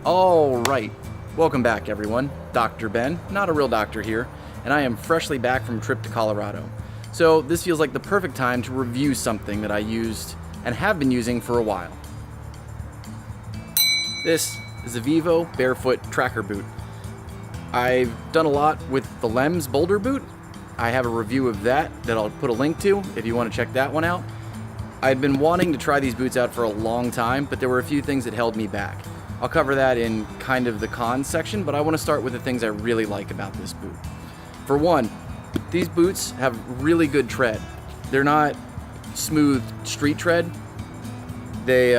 Alright, welcome back everyone. Dr. Ben, not a real doctor here, and I am freshly back from a trip to Colorado. So this feels like the perfect time to review something that I used and have been using for a while. This is a Vivobarefoot Tracker boot. I've done a lot with the Lems boulder boot. I have a review of that I'll put a link to if you want to check that one out. I'd been wanting to try these boots out for a long time, but there were a few things that held me back. I'll cover that in kind of the cons section, but I want to start with the things I really like about this boot. For one, these boots have really good tread. They're not smooth street tread. They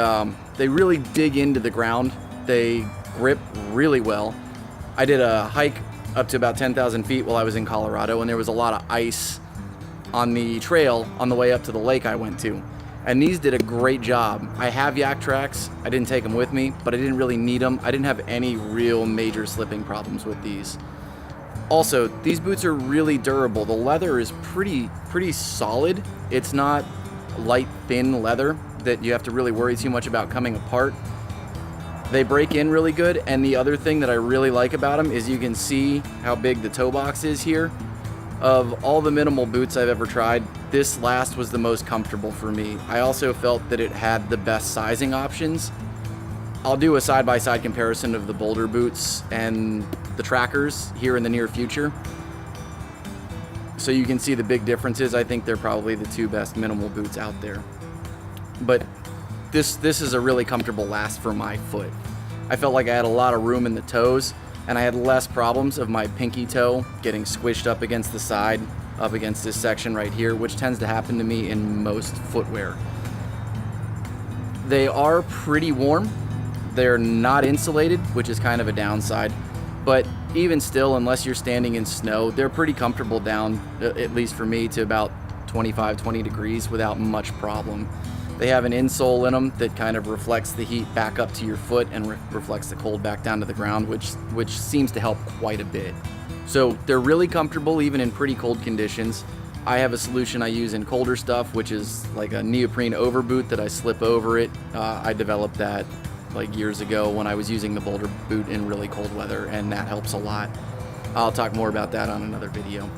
really dig into the ground. They grip really well. I did a hike up to about 10,000 feet while I was in Colorado, and there was a lot of ice on the trail on the way up to the lake I went to. And these did a great job. I have yak tracks. I didn't take them with me, but I didn't really need them. I didn't have any real major slipping problems with these. Also, these boots are really durable. The leather is pretty solid. It's not light, thin leather that you have to really worry too much about coming apart. They break in really good, and the other thing that I really like about them is you can see how big the toe box is here. Of all the minimal boots I've ever tried, this last was the most comfortable for me. I also felt that it had the best sizing options. I'll do a side-by-side comparison of the boulder boots and the trackers here in the near future, so you can see the big differences. I think they're probably the two best minimal boots out there. But this is a really comfortable last for my foot. I felt like I had a lot of room in the toes, and I had less problems of my pinky toe getting squished up against the side, up against this section right here, which tends to happen to me in most footwear. They are pretty warm. They're not insulated, which is kind of a downside, but even still, unless you're standing in snow, they're pretty comfortable down, at least for me, to about 20 degrees without much problem. They have an insole in them that kind of reflects the heat back up to your foot and reflects the cold back down to the ground, which seems to help quite a bit. So they're really comfortable even in pretty cold conditions. I have a solution I use in colder stuff, which is like a neoprene overboot that I slip over it. I developed that like years ago when I was using the boulder boot in really cold weather, and that helps a lot. I'll talk more about that on another video.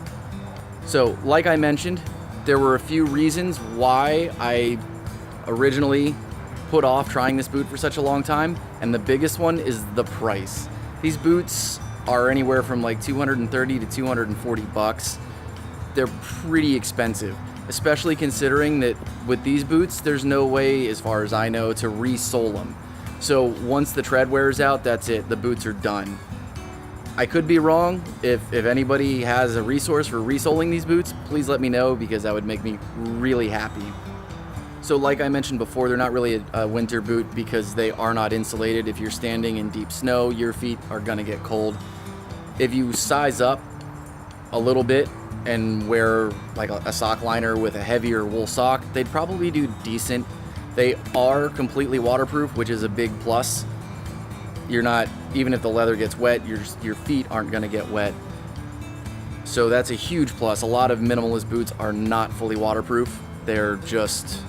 So like I mentioned, there were a few reasons why I originally put off trying this boot for such a long time, and the biggest one is the price. These boots are anywhere from like $230 to $240. They're pretty expensive, especially considering that with these boots, there's no way, as far as I know, to resole them. So once the tread wears out, that's it. The boots are done. I could be wrong. If anybody has a resource for resoling these boots, please let me know, because that would make me really happy. So like I mentioned before, they're not really a winter boot because they are not insulated. If you're standing in deep snow, your feet are gonna get cold. If you size up a little bit and wear like a sock liner with a heavier wool sock, they'd probably do decent. They are completely waterproof, which is a big plus. You're not, even if the leather gets wet, your feet aren't gonna get wet. So that's a huge plus. A lot of minimalist boots are not fully waterproof. They're just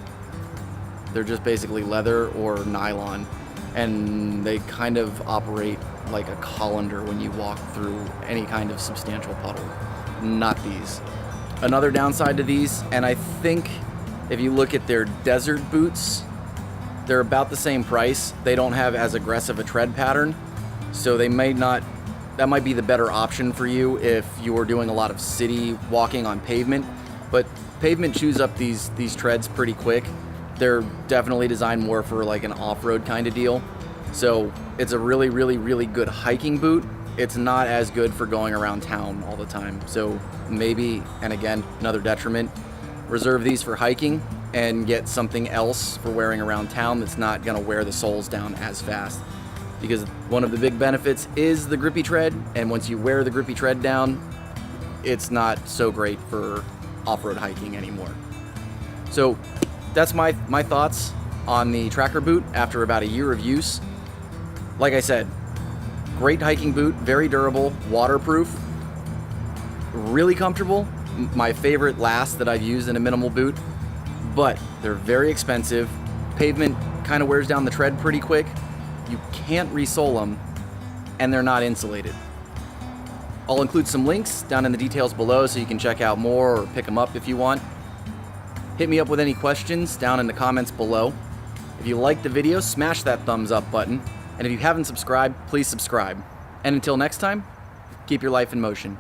basically leather or nylon, and they kind of operate like a colander when you walk through any kind of substantial puddle. Not these. Another downside to these, and I think if you look at their desert boots, they're about the same price. They don't have as aggressive a tread pattern, so that might be the better option for you if you are doing a lot of city walking on pavement. But pavement chews up these treads pretty quick. They're definitely designed more for like an off-road kind of deal. So it's a really good hiking boot. It's not as good for going around town all the time. So maybe, and again, another detriment, reserve these for hiking and get something else for wearing around town that's not gonna wear the soles down as fast. Because one of the big benefits is the grippy tread, and once you wear the grippy tread down, it's not so great for off-road hiking anymore. So that's my thoughts on the tracker boot after about a year of use. Like I said, great hiking boot, very durable, waterproof, really comfortable. My favorite last that I've used in a minimal boot, but they're very expensive. Pavement kind of wears down the tread pretty quick. You can't resole them, and they're not insulated. I'll include some links down in the details below so you can check out more or pick them up if you want. Hit me up with any questions down in the comments below. If you liked the video, smash that thumbs up button. And if you haven't subscribed, please subscribe. And until next time, keep your life in motion.